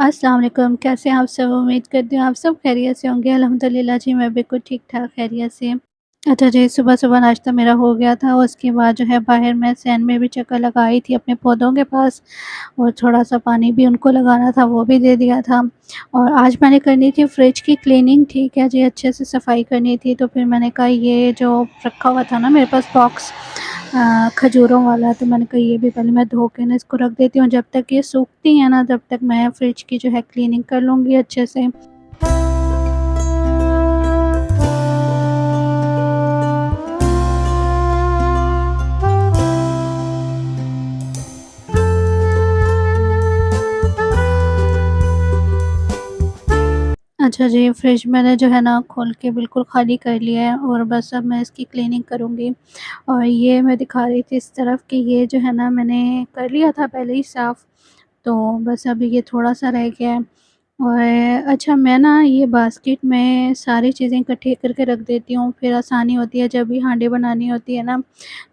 अस्सलाम वालेकुम, कैसे हैं आप सब? उम्मीद करती हूँ आप सब खैरियत से होंगे। अल्हम्दुलिल्लाह जी, मैं बिल्कुल ठीक-ठाक खैरियत से। अच्छा जी, सुबह-सुबह नाश्ता मेरा हो गया था, उसके बाद जो है बाहर मैं सैन में भी चक्कर लगाई थी अपने पौधों के पास और थोड़ा-सा पानी भी उनको लगाना था, वो भी दे दिया था। और आज मैंने करनी थी फ्रिज की क्लीनिंग, ठीक है जी, अच्छे से सफाई करनी थी। तो फिर मैंने कहा ये जो रखा हुआ था ना मेरे पास बॉक्स खजूरों वाला, तो मैंने कहा ये भी पहले मैं धो के ना इसको रख देती हूँ। जब तक ये सूखती हैं ना तब तक मैं फ्रिज की जो है क्लीनिंग कर लूँगी अच्छे से। अच्छा जी, फ्रिज मैंने जो है ना खोल के बिल्कुल खाली कर लिया है और बस अब मैं इसकी क्लीनिंग करूँगी। और ये मैं दिखा रही थी इस तरफ कि ये जो है ना मैंने कर लिया था पहले ही साफ़, तो बस अभी ये थोड़ा-सा रह गया है। और अच्छा, मैं ना ये बास्केट में सारी चीज़ें इकट्ठी करके रख देती हूँ, फिर आसानी होती है जब भी हांडी बनानी होती है ना,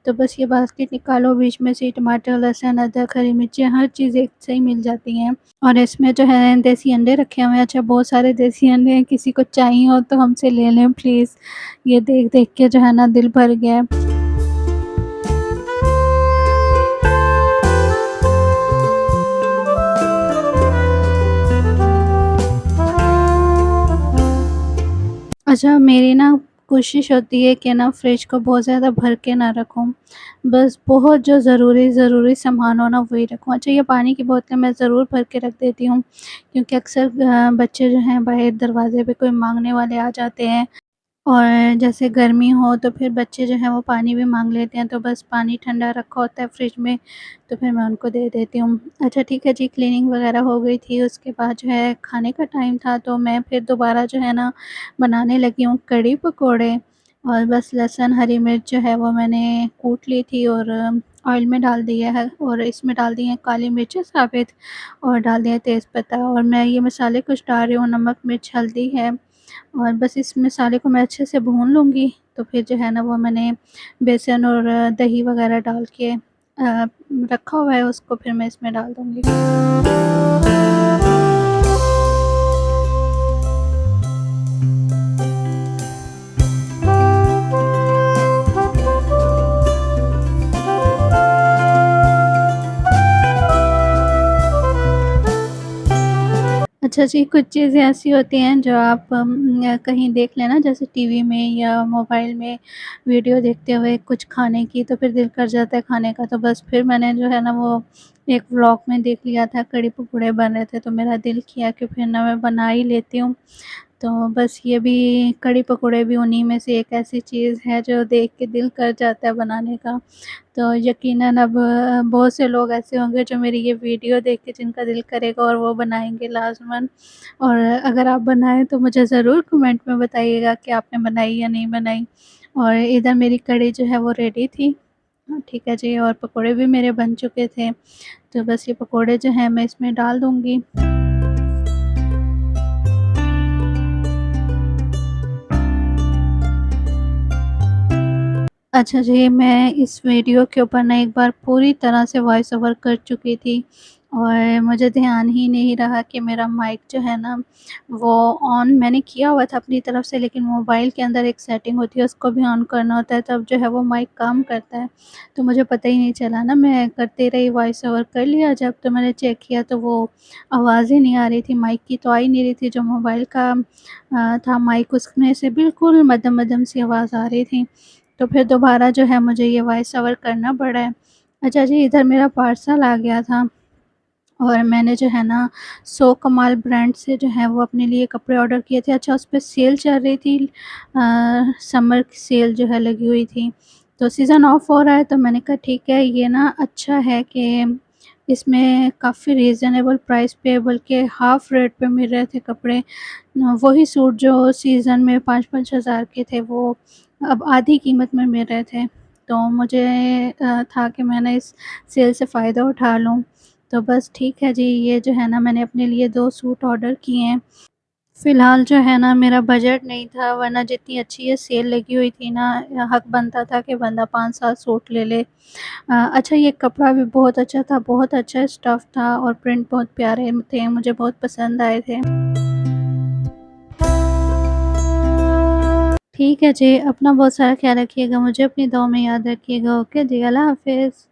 तो बस ये बास्केट निकालो, बीच में से टमाटर, लहसुन, अदरक, हरी मिर्ची हर चीज़ एक से ही मिल जाती हैं। और इसमें जो है देसी अंडे रखे हुए हैं। अच्छा, बहुत सारे देसी अंडे हैं, किसी को चाहिए हो तो हमसे ले लें प्लीज़। ये देख-देख के जो है ना दिल भर गया है। अच्छा, मेरी ना कोशिश होती है कि ना फ्रिज को बहुत ज़्यादा भर के ना रखूँ। बस बहुत जो ज़रूरी सामान हो ना वही रखूँ। अच्छा, ये पानी की बोतलें मैं ज़रूर भर के रख देती हूँ, क्योंकि अक्सर बच्चे जो हैं बाहर दरवाज़े पे कोई माँगने वाले आ जाते हैं। और जैसे गर्मी हो तो फिर बच्चे जो हैं वो पानी भी माँग लेते हैं, तो बस पानी ठंडा रखा होता है फ्रिज में, तो फिर मैं उनको दे देती हूँ। अच्छा ठीक है जी, क्लीनिंग वगैरह हो गई थी, उसके बाद जो है खाने का टाइम था, तो मैं फिर दोबारा जो है ना बनाने लगी हूँ कढ़ी पकोड़े। और बस लहसुन, हरी मिर्च जो है वो मैंने कूट ली थी और ऑयल में डाल दिया है, और इसमें डाल दी है काली मिर्च साबित और डाल दिया तेज़पत्ता, और मैं ये मसाले कुछ डाल रही हूँ, नमक, मिर्च, हल्दी है। और बस इस मसाले को मैं अच्छे से भून लूँगी, तो फिर जो है ना वो मैंने बेसन और दही वग़ैरह डाल के रखा हुआ है, उसको फिर मैं इसमें डाल दूँगी। अच्छा जी, कुछ चीज़ें ऐसी होती हैं जो आप कहीं देख लें ना, जैसे टीवी में या मोबाइल में वीडियो देखते हुए कुछ खाने की, तो फिर दिल कर जाता है खाने का। तो बस फिर मैंने जो है ना वो एक व्लॉग में देख लिया था, कढ़ी पकोड़े बन रहे थे, तो मेरा दिल किया कि फिर ना मैं बना ही लेती हूँ। तो बस ये भी कढ़ी पकोड़े भी उन्हीं में से एक ऐसी चीज़ है जो देख के दिल कर जाता है बनाने का। तो यकीनन अब बहुत से लोग ऐसे होंगे जो मेरी ये वीडियो देख के जिनका दिल करेगा और वो बनाएँगे लाज़िमन। और अगर आप बनाएँ तो मुझे ज़रूर कमेंट में बताइएगा कि आपने बनाई या नहीं बनाई। और इधर मेरी कढ़ी जो है वो रेडी थी। ठीक है जी, और पकोड़े भी मेरे बन चुके थे। तो बस ये पकोड़े जो हैं मैं इसमें डाल दूँगी। अच्छा जी, मैं इस वीडियो के ऊपर ना एक बार पूरी तरह से वॉइस ओवर कर चुकी थी, और मुझे ध्यान ही नहीं रहा कि मेरा माइक जो है ना वो ऑन मैंने किया हुआ था अपनी तरफ से, लेकिन मोबाइल के अंदर एक सेटिंग होती है, उसको भी ऑन करना होता है, तब जो है वो माइक काम करता है। तो मुझे पता ही नहीं चला ना, मैं करते रही, वॉइस ओवर कर लिया, जब तो मैंने चेक किया तो वो आवाज़ ही नहीं आ रही थी, माइक की तो आ ही नहीं रही थी। जो मोबाइल का था माइक, उसमें से बिल्कुल मद्धम-मद्धम सी आवाज़ आ रही थी। तो फिर दोबारा जो है मुझे ये वॉइस ओवर करना पड़ा है। अच्छा जी, इधर मेरा पार्सल आ गया था, और मैंने जो है ना सो कमाल ब्रांड से जो है वो अपने लिए कपड़े ऑर्डर किए थे। अच्छा, उस पे सेल चल रही थी, समर की सेल जो है लगी हुई थी। तो सीज़न ऑफ हो रहा है, तो मैंने कहा ठीक है, ये ना अच्छा है कि इसमें काफ़ी रीज़नेबल प्राइस पे बल्कि हाफ़ रेट पे मिल रहे थे कपड़े। वही सूट जो सीज़न में 5-5 हज़ार के थे, वो अब आधी कीमत में मिल रहे थे। तो मुझे था कि मैं ना इस सेल से फ़ायदा उठा लूँ। तो बस ठीक है जी, ये जो है ना मैंने अपने लिए 2 सूट ऑर्डर किए हैं। फ़िलहाल जो है ना मेरा बजट नहीं था, वरना जितनी अच्छी ये सेल लगी हुई थी ना, हक बनता था कि बंदा 5-7 सूट ले ले। अच्छा, ये कपड़ा भी बहुत अच्छा था, बहुत अच्छा स्टफ़ था और प्रिंट बहुत प्यारे थे, मुझे बहुत पसंद आए थे। ठीक है जी, अपना बहुत सारा ख़्याल रखिएगा, मुझे अपनी दुआ में याद रखिएगा। ओके जी, अल्लाह हाफ़िज़।